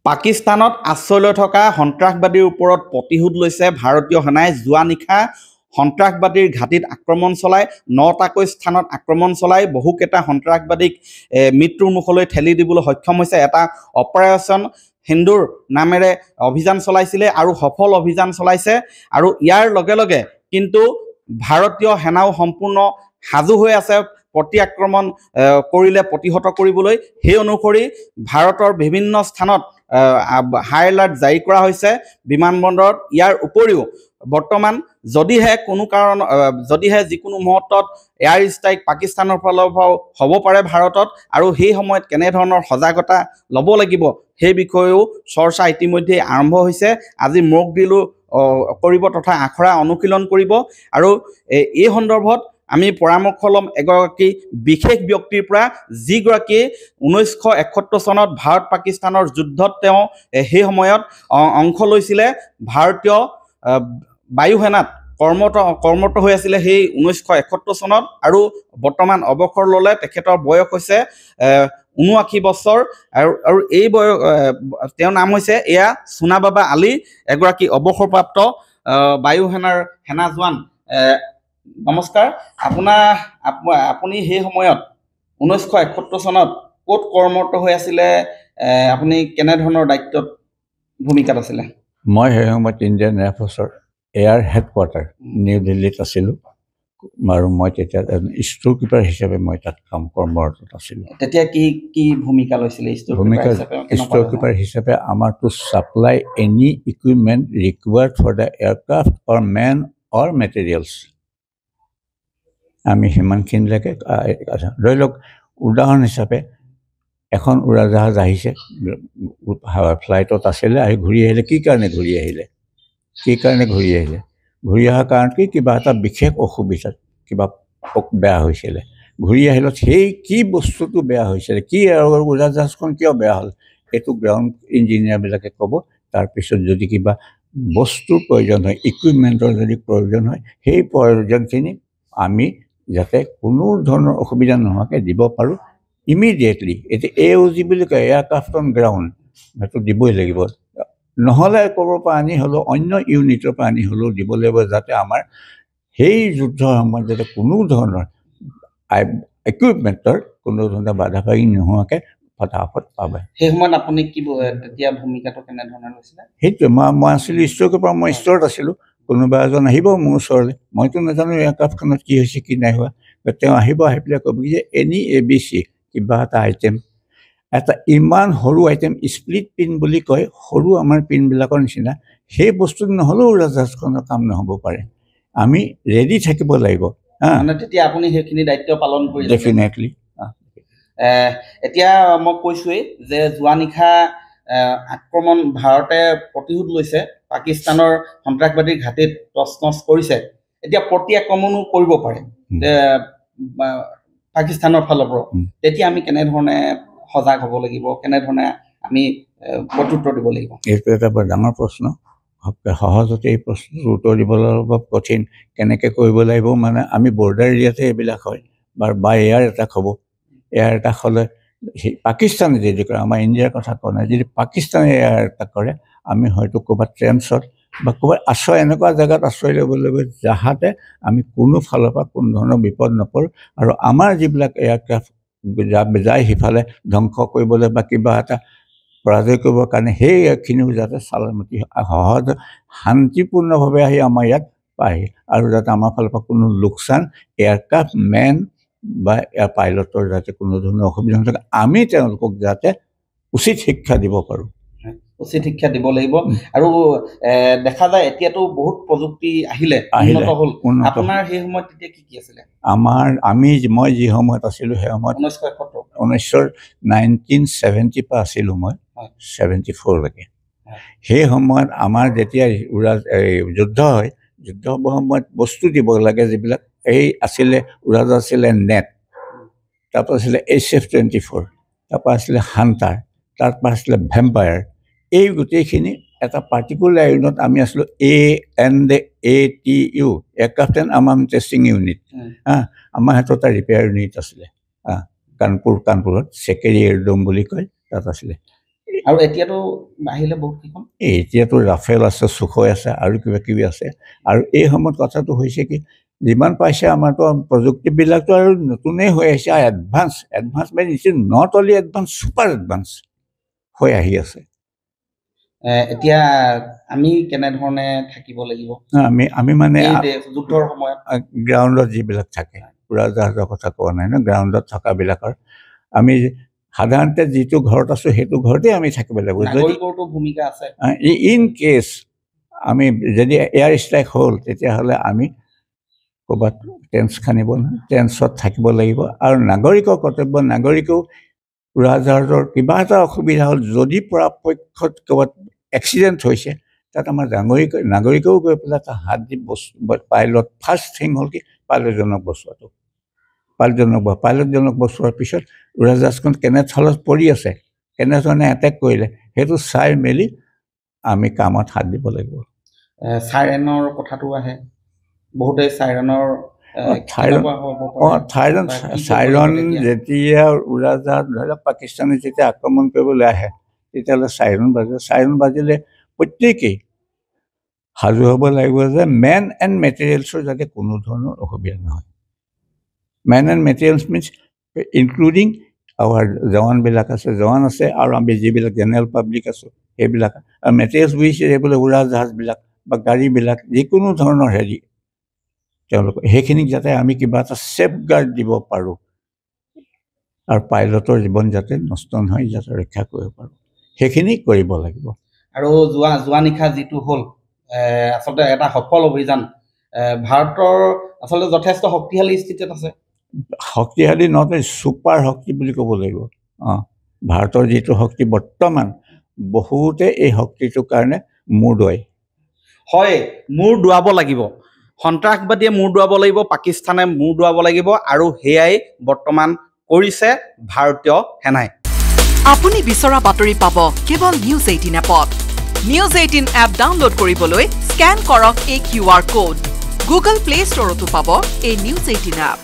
পাকিস্তানত আশ্ৰয় লৈ থকা সন্ত্ৰাসবাদীৰ ওপৰত প্ৰতিশোধ লৈছে ভাৰতীয় সেনাই। যোৱা নিশা সন্ত্ৰাসবাদীৰ ঘাটিত আক্ৰমণ চলাই 9টাকৈ স্থানত আক্ৰমণ চলাই বহুকেইটা সন্ত্ৰাসবাদীক মৃত্যুৰ মুখলৈ ঠেলি দিবলৈ সক্ষম হৈছে। এটা অপাৰেশ্যন সিন্দুৰ নামেৰে অভিযান চলাইছিলে আৰু সফল অভিযান চলাইছে। আৰু ইয়াৰ লগে লগে কিন্তু ভাৰতীয় সেনাও সম্পূৰ্ণ সাজু হৈ আছে প্ৰতি আক্ৰমণ কৰিলে প্ৰতিহত কৰিবলৈ। সেই অনুসৰি ভাৰতৰ বিভিন্ন স্থানত হাই এলাৰ্ট জাৰি কৰা হৈছে বিমানবন্দৰত। ইয়াৰ উপৰিও বৰ্তমান যদিহে যিকোনো মুহূৰ্তত এয়াৰ ষ্ট্ৰাইক পাকিস্তানৰ ফালৰ পৰাও হ'ব পাৰে ভাৰতত, আৰু সেই সময়ত কেনেধৰণৰ সজাগতা ল'ব লাগিব সেই বিষয়েও চৰ্চা ইতিমধ্যে আৰম্ভ হৈছে। আজি মক ড্ৰিলো কৰিব তথা আখৰা অনুশীলন কৰিব। আৰু এই সন্দৰ্ভত আমি পৰামৰ্শ ল'ম এগৰাকী বিশেষ ব্যক্তিৰ পৰা, যিগৰাকীয়ে 1971 চনত ভাৰত পাকিস্তানৰ যুদ্ধত তেওঁ সেই সময়ত অংশ লৈছিলে। ভাৰতীয় বায়ু সেনাত কৰ্মৰত হৈ আছিলে সেই 1971 চনত, আৰু বৰ্তমান অৱসৰ ল'লে। তেখেতৰ বয়স হৈছে 79 বছৰ। আৰু এই তেওঁৰ নাম হৈছে চুনাবাবা আলী, এগৰাকী অৱসৰপ্ৰাপ্ত বায়ু সেনাৰ সেনা জোৱান। নমস্কাৰ। আপুনি সেই সময়ত 1971 চনত ক'ত কৰ্মৰত হৈ আছিলে? আপুনি কেনেধৰণৰ দায়িত্বত ভূমিকাত আছিলে? মই সেই সময়ত ইণ্ডিয়ান এয়াৰফৰ্চৰ এয়াৰ হেডকোৱাৰ্টাৰ নিউ দিল্লীত আছিলোঁ, আৰু মই তেতিয়া ষ্ট'ৰ কিপাৰ হিচাপে মই তাত কৰ্মৰত আছিলোঁ। তেতিয়া কি ভূমিকা লৈছিলে? ষ্ট'ৰ কিপাৰ হিচাপে আমাৰ to supply any equipment required for the aircraft or men or materials. আমি সিমানখিনিলৈকে ধৰি লওক, উদাহৰণ হিচাপে এখন উৰাজাহাজ আহিছে, ফ্লাইটত আছিলে, আহি ঘূৰি আহিলে। কি কাৰণে ঘূৰি আহিলে? ঘূৰি অহাৰ কাৰণ কি? কিবা এটা বিশেষ অসুবিধাত কিবা বেয়া হৈছিলে। ঘূৰি আহিলত সেই কি বস্তুটো বেয়া হৈছিলে, কি উৰাজাহাজখন কিয় বেয়া হ'ল, এইটো গ্ৰাউণ্ড ইঞ্জিনিয়াৰবিলাকে ক'ব। তাৰপিছত যদি কিবা বস্তুৰ প্ৰয়োজন হয়, ইকুইপমেণ্টৰ যদি প্ৰয়োজন হয়, সেই প্ৰয়োজনখিনি আমি যাতে কোনো ধৰণৰ অসুবিধা নোহোৱাকৈ দিব পাৰোঁ ইমিডিয়েটলি। এতিয়া AOG বুলি কয়, এয়াৰক্ৰাফ্ট অন গ্ৰাউণ্ড, সেইটো দিবই লাগিব। নহ'লে ক'ৰবাৰ পৰা আনি হ'লেও, অন্য ইউনিটৰ পৰা আনি হ'লেও দিব লাগিব, যাতে আমাৰ সেই যুদ্ধৰ সময়ত যাতে কোনো ধৰণৰ ইকুইপমেণ্টৰ কোনো ধৰণৰ বাধা বাধি নোহোৱাকৈ ফটাফট পাবে। সেই সময়ত আপুনি তেতিয়া ভূমিকাটো কেনেধৰণৰ লৈছিলে? সেইটোৱে, মই আছিলোঁ ষ্ট'ৰ কিপাৰ। মই ষ্ট'ৰত আছিলোঁ। কোনোবা এজন আহিব মোৰ ওচৰলৈ, মইতো নাজানো এয়াৰক্ৰাফ্টখনত কি হৈছে কি নাই হোৱা। তেওঁ আহিব, আহি পেলাই ক'ব যে এনি ABC কিবা এটা আইটেম, এটা ইমান সৰু আইটেম, স্প্লিট পিন বুলি কয়, সৰু আমাৰ পিনবিলাকৰ নিচিনা, সেই বস্তুটো নহ'লেও উৰাজাহাজখনৰ কাম নহ'ব পাৰে। আমি ৰেডি থাকিব লাগিব। তেতিয়া আপুনি সেইখিনি দায়িত্ব পালন কৰি? ডেফিনেটলি। এতিয়া মই কৈছোৱেই যে যোৱা নিশা আক্ৰমণ ভাৰতে প্ৰতিশোধ লৈছে, পাকিস্তানৰ সন্ত্ৰাসবাদীৰ ঘাটিত তছনছ কৰিছে। এতিয়া প্ৰতি আক্ৰমণো কৰিব পাৰে পাকিস্তানৰ ফালৰ পৰা। তেতিয়া আমি কেনেধৰণে সজাগ হ'ব লাগিব, কেনেধৰণে আমি প্ৰত্যুত্তৰ দিব লাগিব? এইটো এটা বৰ ডাঙৰ প্ৰশ্ন। সহজতে এই প্ৰশ্নটোৰ উত্তৰ দিবলৈ অলপ কঠিন। কেনেকৈ কৰিব লাগিব মানে, আমি বৰ্ডাৰ এৰিয়াতে এইবিলাক হয়, বা এয়াৰ এটাক হ'ব। এয়াৰ এটাক হ'লে পাকিস্তানে যদি কৰে, আমাৰ ইণ্ডিয়াৰ কথা কোৱা নাই, যদি পাকিস্তানে এয়াৰ এটাক কৰে, আমি হয়তো ক'ৰবাত ট্ৰেন্সত বা ক'ৰবাত এনেকুৱা জেগাত আশ্ৰয় ল'ব লাগিব, যাহাতে আমি কোনো ফালৰ পৰা কোনো ধৰণৰ বিপদ নপৰোঁ। আৰু আমাৰ যিবিলাক এয়াৰক্ৰাফ্ট যায় সিফালে ধ্বংস কৰিবলৈ বা কিবা এটা পৰাজয় কৰিবৰ কাৰণে, সেই এয়াৰখিনিও যাতে চালামতি সহজ শান্তিপূৰ্ণভাৱে আহি আমাৰ ইয়াত পায়, আৰু যাতে আমাৰ ফালৰ পৰা কোনো লোকচান, এয়াৰক্ৰাফ্ট মেন বা এয়াৰ পাইলটৰ যাতে কোনো ধৰণৰ অসুবিধা নাথাকে, আমি তেওঁলোকক যাতে উচিত শিক্ষা দিব পাৰোঁ। উচিত শিক্ষা দিব লাগিব। আৰু দেখা যায় এতিয়াতো বহুত প্ৰযুক্তি আহিলে, উন্নত হ'ল। আপোনাৰ সেই সময়ত তেতিয়া কি আছিলে? মই যি সময়ত আছিলোঁ, সেই সময়ত 1970 পৰা আছিলোঁ মই 74লৈকে। সেই সময়ত আমাৰ যেতিয়া যুদ্ধ হয়, যুদ্ধ হ'বৰ সময়ত বস্তু দিব লাগে যিবিলাক, আছিলে উৰাজাহাজ আছিলে নেট, তাৰপৰা আছিলে HF-24, তাৰপৰা আছিলে হাণ্টাৰ, তাৰপৰা আছিলে ভেম্পায়াৰ। এই গোটেইখিনি এটা পাৰ্টিকুলাৰ ইউনিট আমি আছিলোঁ ANDATU, aircraft and armament testing unit. আমাৰ হাতত এটা ৰিপেয়াৰ ইউনিট আছিলে কানপুৰত, চেকেৰি এয়াৰডোম বুলি কয়, তাত আছিলে। আৰু এতিয়াতো আহিলে বহুত কেইখন এতিয়াতো ৰাফেল আছে, সুখয় আছে আৰু কিবা কিবি আছে। আৰু এই সময়ত কথাটো হৈছে কি যিমান পাইছে আমাৰতো প্ৰযুক্তিবিলাকতো আৰু নতুনেই হৈ আহিছে, এডভান্স মানে it's not only advance, super advance হৈ আহি আছে। এতিয়া আমি কেনেধৰণে থাকিব লাগিব? আমি মানে যুদ্ধৰ সময়ত গ্ৰাউণ্ডত যিবিলাক থাকে, উৰাজাহাজৰ কথা কোৱা নাই ন, গ্ৰাউণ্ডত থকাবিলাকৰ আমি সাধাৰণতে যিটো ঘৰত আছো সেইটো ঘৰতে আমি থাকিব লাগিব। নাগৰিকৰতো ভূমিকা আছে। ইন কেছ আমি যদি এয়াৰ ষ্ট্ৰাইক হ'ল তেতিয়াহ'লে আমি ক'ৰবাত টেন্স খানিব নহয়, টেন্সত থাকিব লাগিব। আৰু নাগৰিকৰ কৰ্তব্য, নাগৰিকেও উৰাজাহাজৰ কিবা এটা অসুবিধা হ'ল, যদি পৰাপক্ষত ক'ৰবাত এক্সিডেণ্ট হৈছে, তাত আমাৰ নাগৰিকেও গৈ পেলাই এটা হাত দি পাইলট ফাৰ্ষ্ট থিং হ'ল কি পাইলটজনক বচোৱাটো। পাইলটজনক বচোৱাৰ পিছত উৰাজাহাজখন কেনেস্থলত পৰি আছে, কেনেধৰণে এটেক কৰিলে, সেইটো চাই মেলি আমি কামত হাত দিব লাগিব। চাইৰেনৰ কথাটো আহে, বহুতে চাইৰেনৰ চাইৰন যেতিয়া উৰাজাহাজ ধৰি লওক পাকিস্তানে যেতিয়া আক্ৰমণ কৰিবলৈ আহে তেতিয়াহ'লে চাইৰন বাজিলে প্ৰত্যেকেই সাজু হ'ব লাগিব যে মেন এণ্ড মেটেৰিয়েলছৰ যাতে কোনো ধৰণৰ অসুবিধা নহয়। Men and materials means including আমাৰ জৱানবিলাক আছে, জৱান আছে, আৰু আমি যিবিলাক জেনেৰেল পাব্লিক আছোঁ সেইবিলাক। আৰু মেটেৰিয়েলছ বুজিছে এইবিলাক উৰাজাহাজবিলাক বা গাড়ীবিলাক যিকোনো ধৰণৰ হেৰি তেওঁলোক সেইখিনিক যাতে আমি কিবা এটা ছেফ গাৰ্ড দিব পাৰোঁ আৰু পাইলটৰ জীৱন যাতে নষ্ট নহয়, যাতে ৰক্ষা কৰিব পাৰোঁ, সেইখিনি কৰিব লাগিব। আৰু যোৱা নিশা যিটো হ'ল আচলতে এটা সফল অভিযান, ভাৰতৰ আচলতে যথেষ্ট শক্তিশালী স্থিতিত আছে। শক্তিশালী নহয়, ছুপাৰ শক্তি বুলি ক'ব লাগিব। ভাৰতৰ যিটো শক্তি বৰ্তমান, বহুতে এই শক্তিটোৰ কাৰণে মূৰ দোৱাই। হয়, মূৰ দোৱাব লাগিব, সন্ত্ৰাসবাদীয়ে মূৰ দোৱাব লাগিব, পাকিস্তানে মূৰ দোৱাব লাগিব, আৰু সেয়াই বৰ্তমান কৰিছে ভাৰতীয় সেনাই। আপুনি বিচৰা বাতৰি পাব কেৱল নিউজ 18 এপত। নিউজ 18 এপ ডাউনলোড কৰিবলৈ স্কেন কৰক এই QR কোড। গুগল প্লে ষ্টৰতো পাব এই নিউজ 18 এপ।